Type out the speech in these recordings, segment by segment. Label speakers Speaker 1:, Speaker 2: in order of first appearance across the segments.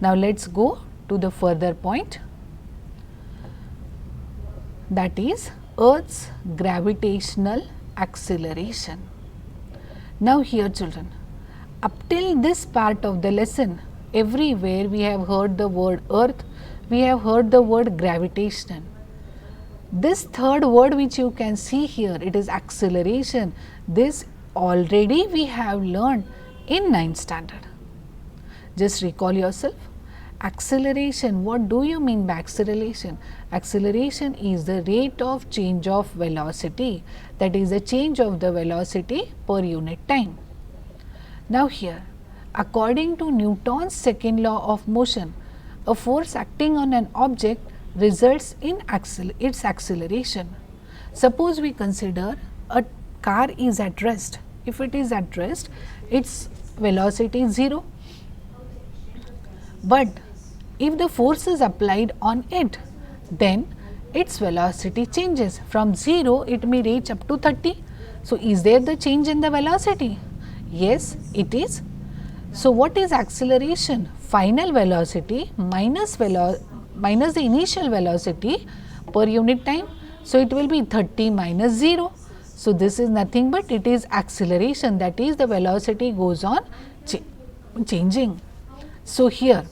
Speaker 1: Now, let us go to the further point, that is Earth's gravitational acceleration. Now, here children, up till this part of the lesson, everywhere we have heard the word earth, we have heard the word gravitation. This third word which you can see here, it is acceleration. This already we have learned in 9th standard. Just recall yourself. Acceleration, what do you mean by acceleration? Acceleration is the rate of change of velocity, that is the change of the velocity per unit time. Now, here according to Newton's second law of motion, a force acting on an object results in its acceleration. Suppose we consider a car is at rest. If it is at rest, its velocity is 0. But if the force is applied on it, then its velocity changes. From 0, it may reach up to 30. So, is there the change in the velocity? Yes, it is. So, what is acceleration? Final velocity minus the initial velocity per unit time. So, it will be 30 minus 0. So, this is nothing but it is acceleration, that is the velocity goes on changing. So, here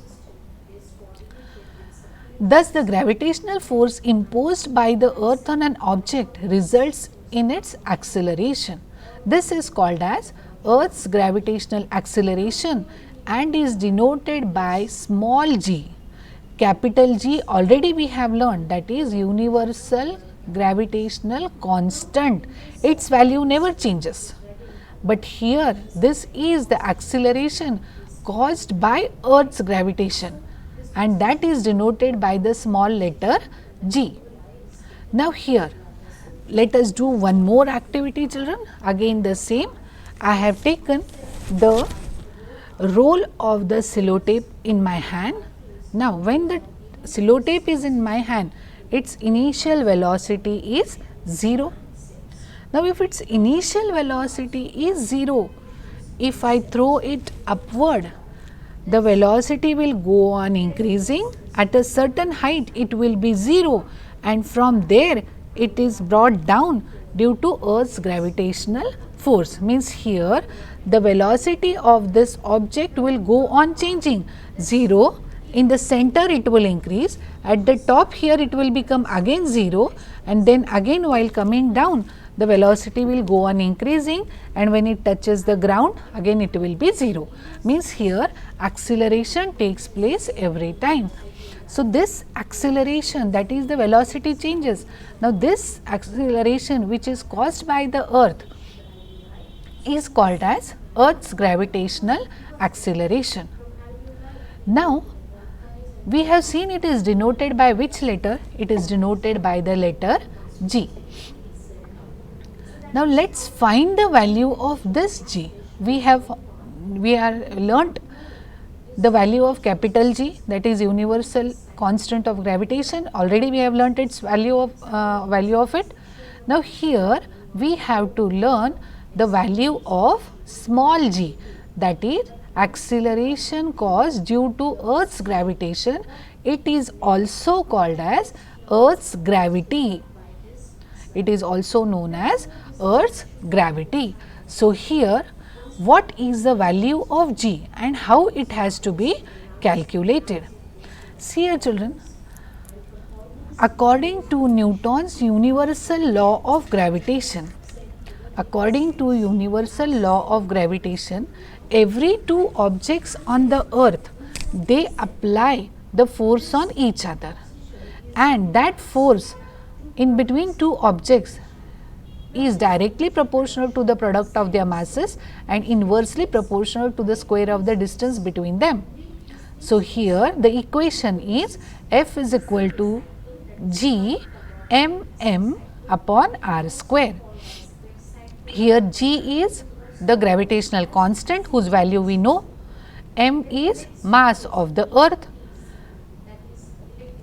Speaker 1: thus the gravitational force imposed by the earth on an object results in its acceleration. This is called as Earth's gravitational acceleration and is denoted by small g. Capital G already we have learned, that is universal gravitational constant, its value never changes. But here this is the acceleration caused by Earth's gravitation, and that is denoted by the small letter g. Now, here let us do one more activity children, again the same. I have taken the roll of the sellotape in my hand. Now, when the sellotape is in my hand, its initial velocity is 0. Now, if its initial velocity is 0, if I throw it upward, the velocity will go on increasing. At a certain height, it will be 0, and from there it is brought down due to Earth's gravitational force. Means here the velocity of this object will go on changing. 0, in the center it will increase, at the top here it will become again 0, and then again while coming down the velocity will go on increasing, and when it touches the ground again it will be 0. Means here acceleration takes place every time. So, this acceleration, that is the velocity changes. Now, this acceleration which is caused by the earth is called as Earth's gravitational acceleration. Now, we have seen it is denoted by which letter? It is denoted by the letter G. Now, let us find the value of this G. We are learnt the value of capital G, that is universal constant of gravitation. Already we have learnt its value of it. Now, here we have to learn the value of small g, that is acceleration caused due to Earth's gravitation. It is also called as Earth's gravity. It is also known as Earth's gravity. So, here what is the value of g and how it has to be calculated? See here children, according to Newton's universal law of gravitation, every two objects on the earth, they apply the force on each other, and that force in between two objects is directly proportional to the product of their masses and inversely proportional to the square of the distance between them. So, here the equation is F is equal to G m upon r square. Here G is the gravitational constant whose value we know, m is mass of the earth,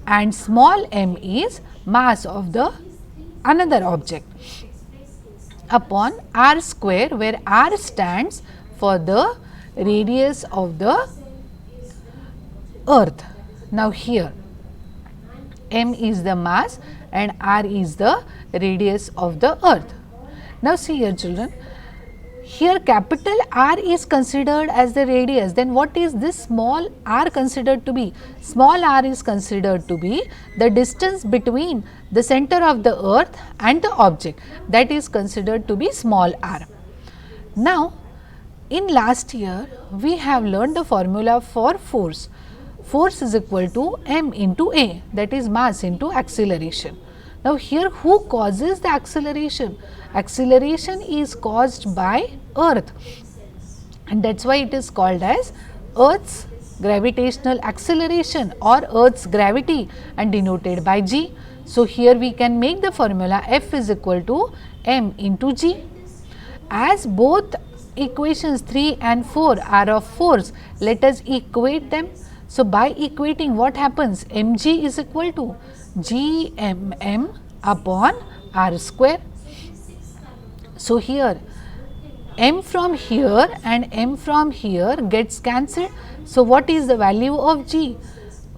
Speaker 1: and small m is mass of the another object, upon r square, where r stands for the radius of the earth. Now here m is the mass and r is the radius of the earth. Now see here children, here capital R is considered as the radius, then what is this small r considered to be? Small r is considered to be the distance between the center of the earth and the object, that is considered to be small r. Now in last year we have learned the formula for force. Force is equal to m into a, that is mass into acceleration. Now here who causes the acceleration? Acceleration is caused by earth, and that is why it is called as earth's gravitational acceleration or earth's gravity and denoted by g. So here we can make the formula F is equal to m into g. As both equations 3 and 4 are of force, let us equate them. So by equating, what happens? mg is equal to gmm upon r square. So here m from here and m from here gets cancelled. So what is the value of g?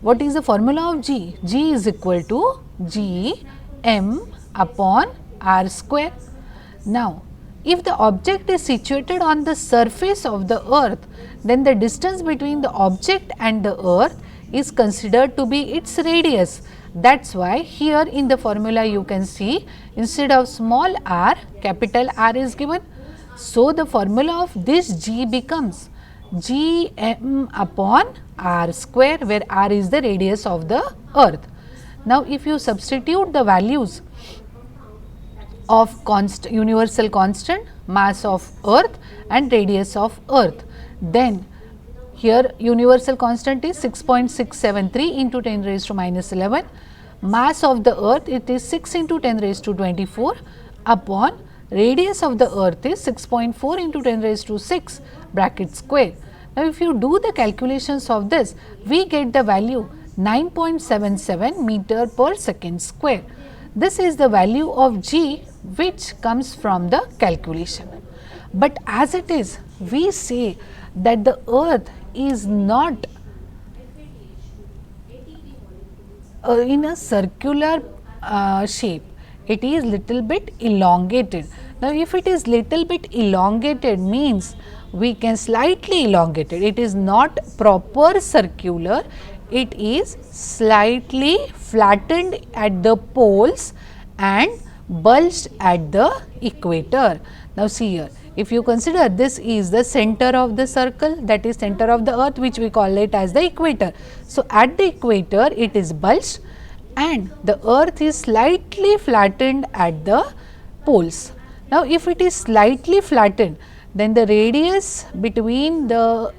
Speaker 1: What is the formula of g? G is equal to g m upon r square. Now if the object is situated on the surface of the earth, then the distance between the object and the earth is considered to be its radius. That is why here in the formula you can see, instead of small r, capital R is given. So the formula of this g becomes g m upon r square, where r is the radius of the earth. Now if you substitute the values of universal constant, mass of earth and radius of earth, then here universal constant is 6.673 into 10 raised to minus 11, mass of the earth it is 6 into 10 raised to 24 upon radius of the earth is 6.4 into 10 raised to 6 bracket square. Now if you do the calculations of this, we get the value 9.77 meter per second square. This is the value of g which comes from the calculation. But as it is, we say that the earth is not in a circular shape, it is little bit elongated. Now if it is little bit elongated means we can slightly elongate it, it is not proper circular, it is slightly flattened at the poles and bulged at the equator. Now see here, if you consider this is the center of the circle, that is center of the earth, which we call it as the equator. So at the equator it is bulged and the earth is slightly flattened at the poles. Now if it is slightly flattened, then the radius between the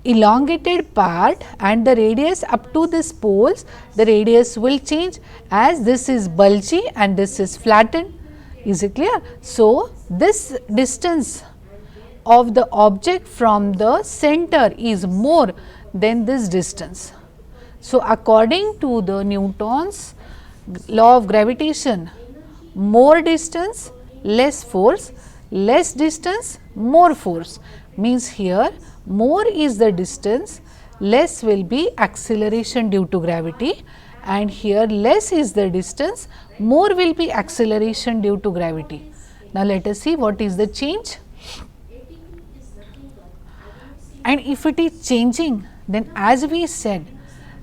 Speaker 1: elongated part and the radius up to this poles, the radius will change, as this is bulgy and this is flattened. Is it clear? So this distance of the object from the center is more than this distance. So according to the Newton's law of gravitation, more distance less force, less distance more force, means here more is the distance, less will be acceleration due to gravity, and here less is the distance, more will be acceleration due to gravity. Now let us see what is the change. And if it is changing, then as we said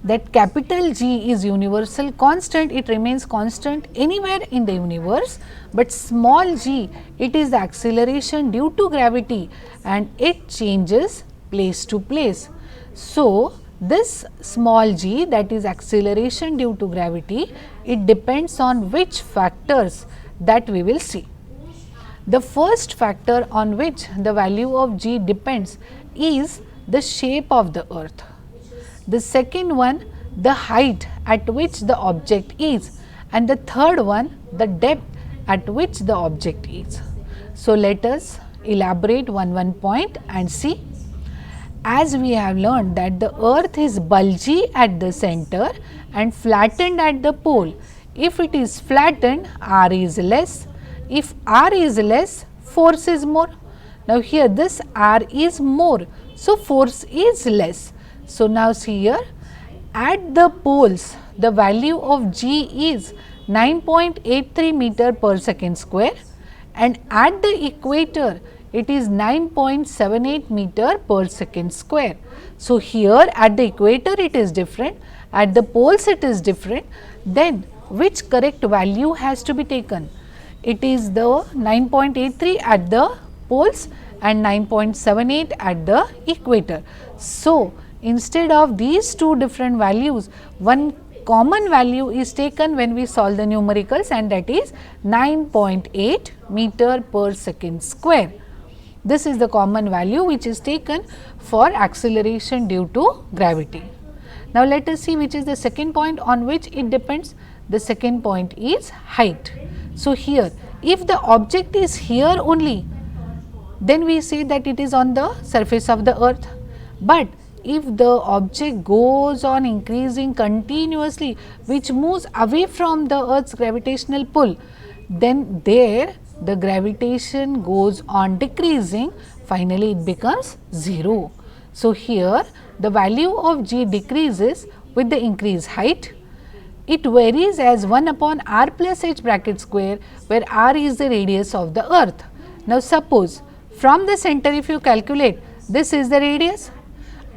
Speaker 1: that capital G is universal constant, it remains constant anywhere in the universe, but small g, it is the acceleration due to gravity and it changes place to place. So this small g, that is acceleration due to gravity, it depends on which factors that we will see. The first factor on which the value of g depends is the shape of the earth. The second one, the height at which the object is, and the third one, the depth at which the object is. So let us elaborate one point and see. As we have learned that the earth is bulgy at the center and flattened at the pole. If it is flattened, r is less. If r is less, force is more. Now here this r is more, so force is less. So, now see here, at the poles the value of G is 9.83 meter per second square, and at the equator it is 9.78 meter per second square. So, here at the equator it is different, at the poles it is different, then which correct value has to be taken? It is the 9.83 at the poles and 9.78 at the equator. So, instead of these two different values, one common value is taken when we solve the numericals, and that is 9.8 meter per second square. This is the common value which is taken for acceleration due to gravity. Now, let us see which is the second point on which it depends. The second point is height. So, here if the object is here only, then we say that it is on the surface of the earth, but if the object goes on increasing continuously, which moves away from the earth's gravitational pull, then there the gravitation goes on decreasing, finally it becomes 0. So, here the value of G decreases with the increased height. It varies as 1 upon r plus h bracket square, where r is the radius of the earth. Now, suppose from the center if you calculate, this is the radius.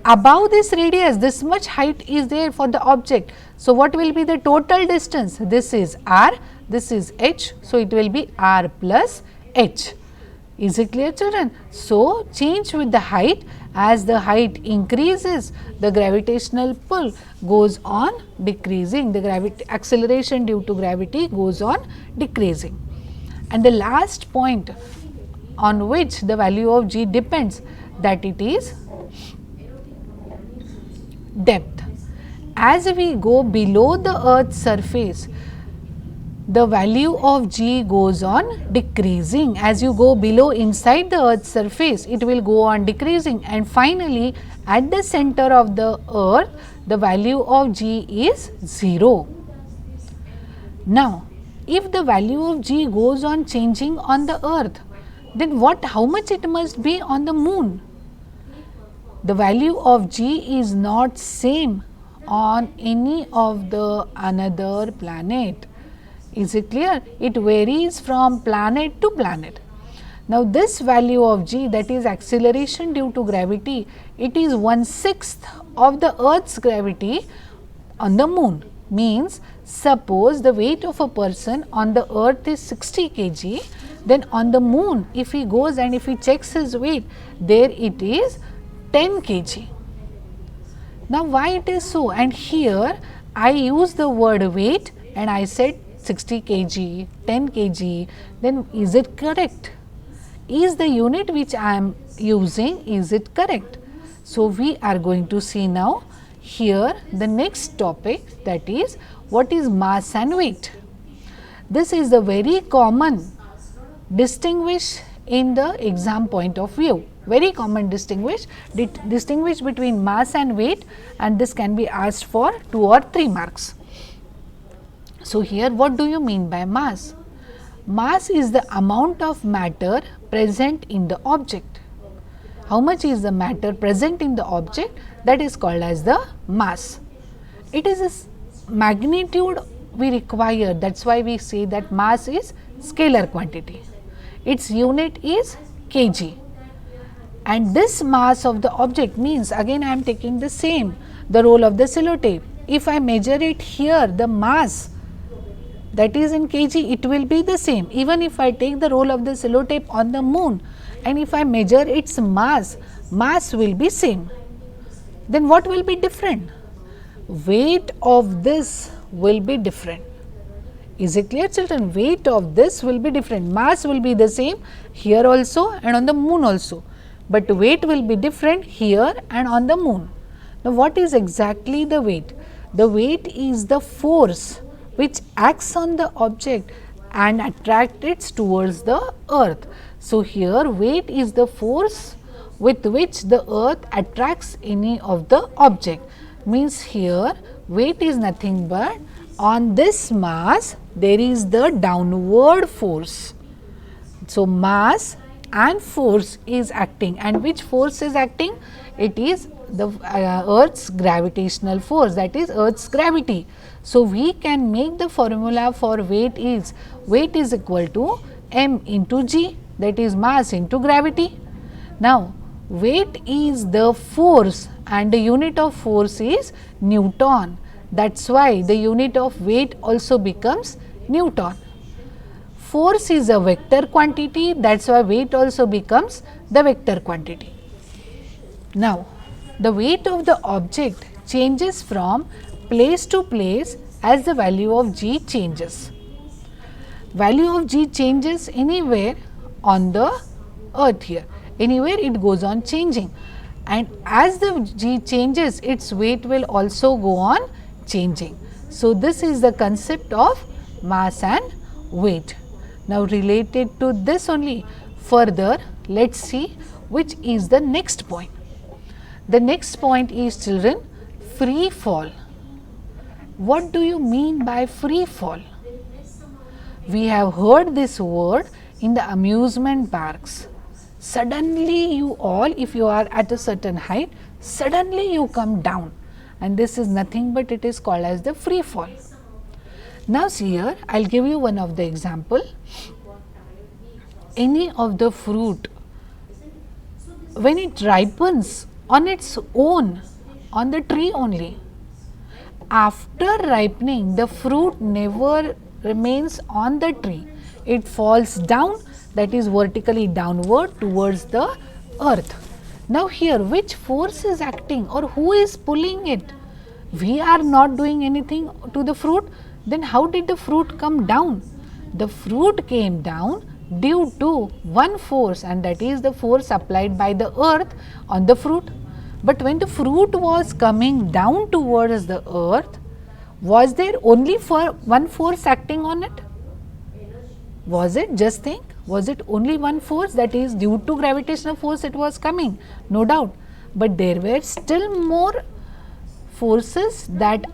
Speaker 1: Above this radius, this much height is there for the object. So, what will be the total distance? This is r, this is h. So, it will be r plus h. Is it clear, children? So, change with the height. As the height increases, the gravitational pull goes on decreasing. The acceleration due to gravity goes on decreasing. And the last point on which the value of G depends, that it is depth. As we go below the earth's surface, the value of G goes on decreasing. As you go below inside the earth's surface, it will go on decreasing, and finally at the center of the earth, the value of G is 0. Now, if the value of G goes on changing on the earth, then how much it must be on the moon? The value of G is not same on any of the another planet. Is it clear? It varies from planet to planet. Now, this value of G, that is acceleration due to gravity, it is 1/6 of the earth's gravity on the moon. Means, suppose the weight of a person on the earth is 60 kg, then on the moon if he goes and if he checks his weight, there it is 10 kg. Now, why it is so? And here I use the word weight and I said 60 kg, 10 kg, then is it correct? Is the unit which I am using, is it correct? So, we are going to see now here the next topic, that is what is mass and weight. This is the very common distinguish in the exam point of view. Very common distinguish between mass and weight, and this can be asked for 2 or 3 marks. So, here what do you mean by mass? Mass is the amount of matter present in the object. How much is the matter present in the object? That is called as the mass. It is a magnitude we require, that is why we say that mass is scalar quantity. Its unit is kg. And this mass of the object means, again I am taking the same, the roll of the sellotape. If I measure it here, the mass, that is in kg, it will be the same. Even if I take the roll of the sellotape on the moon and if I measure its mass, mass will be same. Then what will be different? Weight of this will be different. Is it clear, children? Weight of this will be different. Mass will be the same here also and on the moon also, but weight will be different here and on the moon. Now, what is exactly the weight? The weight is the force which acts on the object and attracts it towards the earth. So, here weight is the force with which the earth attracts any of the object. Means here weight is nothing but on this mass there is the downward force. So, mass and force is acting, and which force is acting? It is the Earth's gravitational force, that is Earth's gravity. So, we can make the formula for weight is equal to m into g, that is mass into gravity. Now, weight is the force and the unit of force is Newton. That is why the unit of weight also becomes Newton. Force is a vector quantity, that is why weight also becomes the vector quantity. Now, the weight of the object changes from place to place as the value of g changes. Value of g changes anywhere on the earth here, anywhere it goes on changing, and as the g changes its weight will also go on changing. So, this is the concept of mass and weight. Now, related to this only further, let us see which is the next point. The next point is, children, free fall. What do you mean by free fall? We have heard this word in the amusement parks. Suddenly you all, if you are at a certain height, suddenly you come down, and this is nothing but it is called as the free fall. Now, see here, I will give you one of the example. Any of the fruit, when it ripens on its own, on the tree only, after ripening the fruit never remains on the tree, it falls down, that is vertically downward towards the earth. Now, here which force is acting or who is pulling it? We are not doing anything to the fruit, then how did the fruit come down? The fruit came down due to one force, and that is the force applied by the earth on the fruit. But when the fruit was coming down towards the earth, was there only for one force acting on it? Was it? Just think, was it only one force, that is due to gravitational force it was coming? No doubt, but there were still more forces that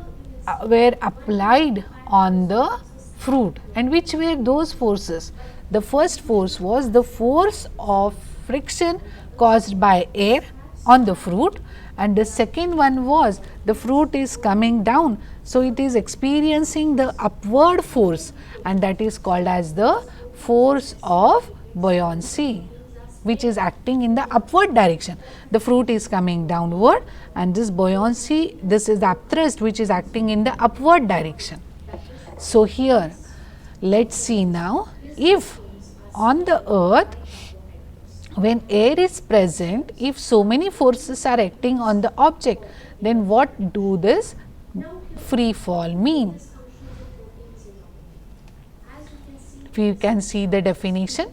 Speaker 1: were applied on the fruit. And which were those forces? The first force was the force of friction caused by air on the fruit, and the second one was the fruit is coming down, so it is experiencing the upward force, and that is called as the force of buoyancy, which is acting in the upward direction. The fruit is coming downward, and this buoyancy, this is the upthrust which is acting in the upward direction. So, here let us see now, if on the earth when air is present, if so many forces are acting on the object, then what do this free fall mean? We can see the definition.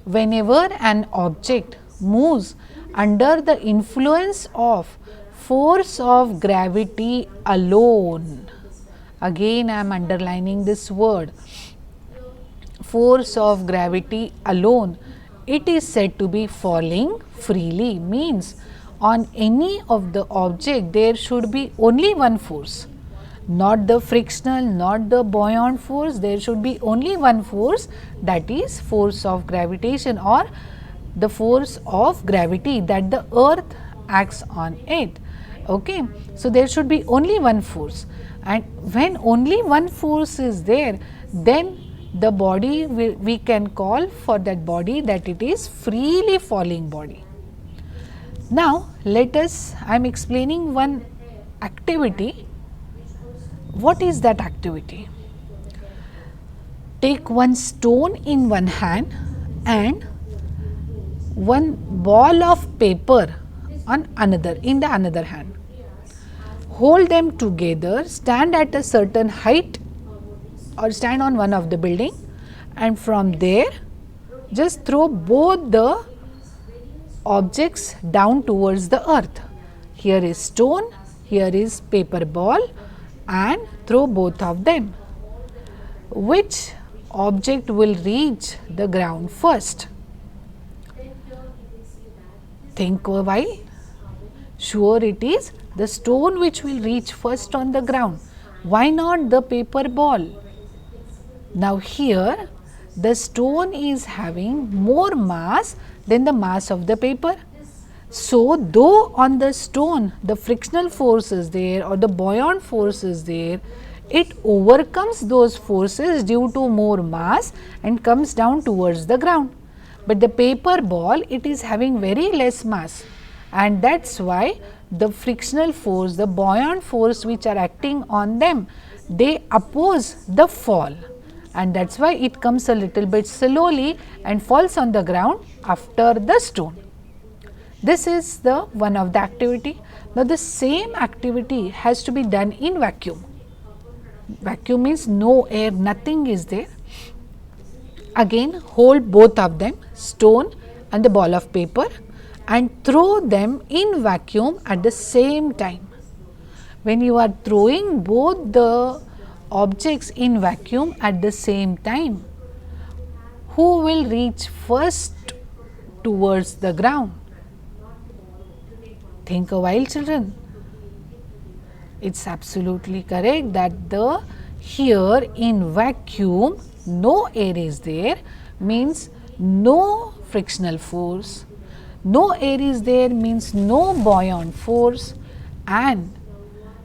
Speaker 1: Whenever an object moves under the influence of force of gravity alone, again I am underlining this word, force of gravity alone, it is said to be falling freely. Means on any of the object there should be only one force, not the frictional, not the buoyant force, there should be only one force, that is force of gravitation or the force of gravity that the earth acts on it. Okay. So, there should be only one force, and when only one force is there, then the body we can call for that body that it is freely falling body. Now, let us, I am explaining one activity. What is that activity? Take one stone in one hand and one ball of paper on another, in the another hand. Hold them together, stand at a certain height or stand on one of the building, and from there just throw both the objects down towards the earth. Here is stone, here is paper ball, and throw both of them. Which object will reach the ground first? Think a while. Sure, it is the stone which will reach first on the ground. Why not the paper ball? Now, here the stone is having more mass than the mass of the paper. So, though on the stone the frictional force is there or the buoyant force is there, it overcomes those forces due to more mass and comes down towards the ground. But the paper ball, it is having very less mass, and that is why the frictional force, the buoyant force which are acting on them, they oppose the fall, and that is why it comes a little bit slowly and falls on the ground after the stone. This is the one of the activity. Now, the same activity has to be done in vacuum. Vacuum means no air, nothing is there. Again, hold both of them, stone and the ball of paper, and throw them in vacuum at the same time. When you are throwing both the objects in vacuum at the same time, who will reach first towards the ground? Think a while, children. It's absolutely correct that the here in vacuum no air is there, means no frictional force. No air is there means no buoyant force, and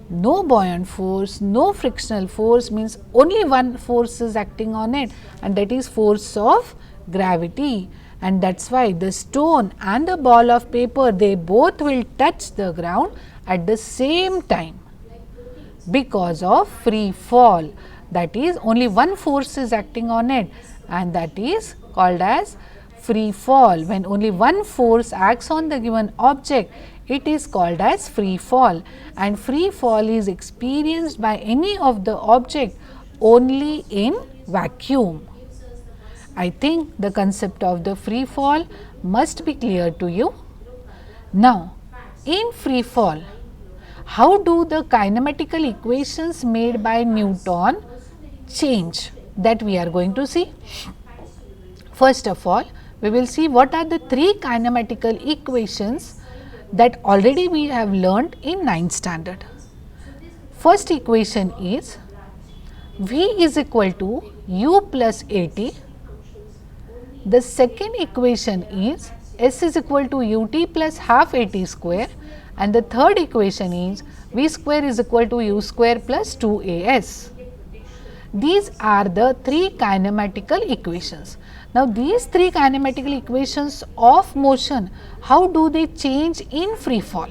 Speaker 1: no buoyant force, no frictional force means only one force is acting on it, and that is force of gravity. And that is why the stone and the ball of paper, they both will touch the ground at the same time because of free fall. That is, only one force is acting on it, and that is called as free fall. When only one force acts on the given object, it is called as free fall, and free fall is experienced by any of the object only in vacuum. I think the concept of the free fall must be clear to you. Now, in free fall, how do the kinematical equations made by Newton change? That we are going to see. First of all, we will see what are the three kinematical equations that already we have learnt in 9th standard. First equation is V is equal to U plus AT. The second equation is S is equal to UT plus half AT square, and the third equation is V square is equal to U square plus 2AS. These are the three kinematical equations. Now, these three kinematical equations of motion, how do they change in free fall?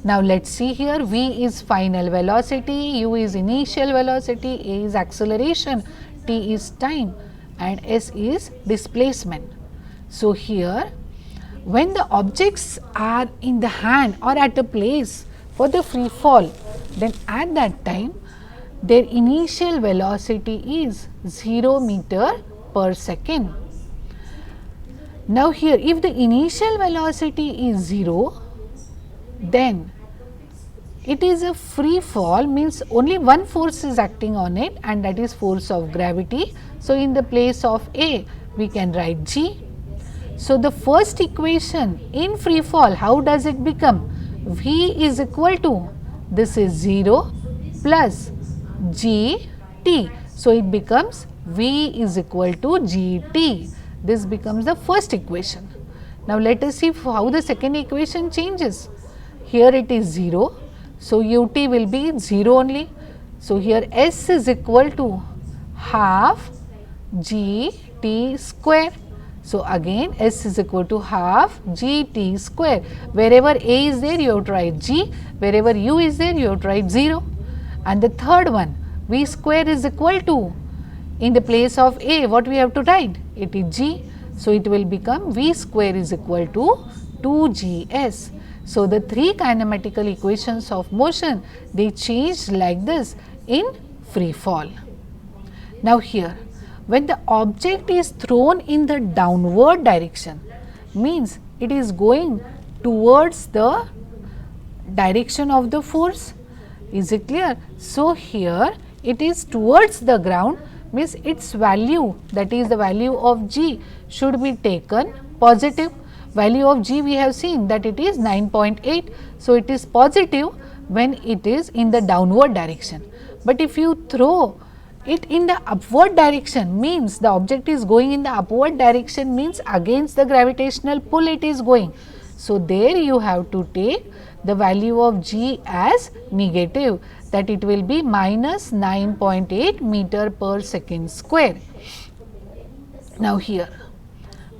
Speaker 1: Now, let us see here. V is final velocity, U is initial velocity, A is acceleration, T is time, and S is displacement. So, here when the objects are in the hand or at a place for the free fall, then at that time their initial velocity is 0 meter per second. Now, here if the initial velocity is 0, then it is a free fall, means only one force is acting on it, and that is force of gravity. So, in the place of A we can write G. So, the first equation in free fall, how does it become? V is equal to, this is 0 plus G T. So, it becomes V is equal to G T. This becomes the first equation. Now, let us see how the second equation changes. Here it is 0. So, UT will be 0 only. So, here S is equal to half G T square. So, again S is equal to half G T square. Wherever A is there, you have to write G. Wherever U is there, you have to write 0. And the third one, V square is equal to, in the place of A, what we have to write? It is G. So, it will become V square is equal to 2GS. So, the three kinematical equations of motion, they change like this in free fall. Now, here when the object is thrown in the downward direction, means it is going towards the direction of the force. Is it clear? So, here it is towards the ground, means its value, that is the value of G, should be taken positive. Value of G we have seen that it is 9.8. So, it is positive when it is in the downward direction. But if you throw it in the upward direction, means the object is going in the upward direction, means against the gravitational pull it is going. So, there you have to take the value of g as negative, that it will be minus 9.8 meter per second square. Now, here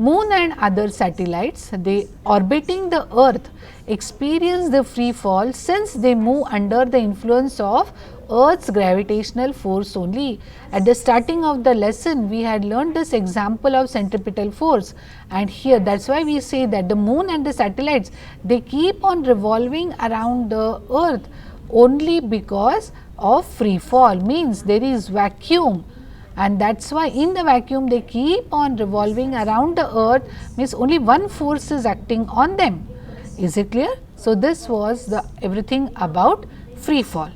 Speaker 1: Moon and other satellites, they orbiting the earth experience the free fall since they move under the influence of earth's gravitational force only. At the starting of the lesson, we had learned this example of centripetal force, and here that is why we say that the moon and the satellites, they keep on revolving around the earth only because of free fall, means there is vacuum, and that is why in the vacuum they keep on revolving around the earth, means only one force is acting on them. Is it clear? So, this was the everything about free fall.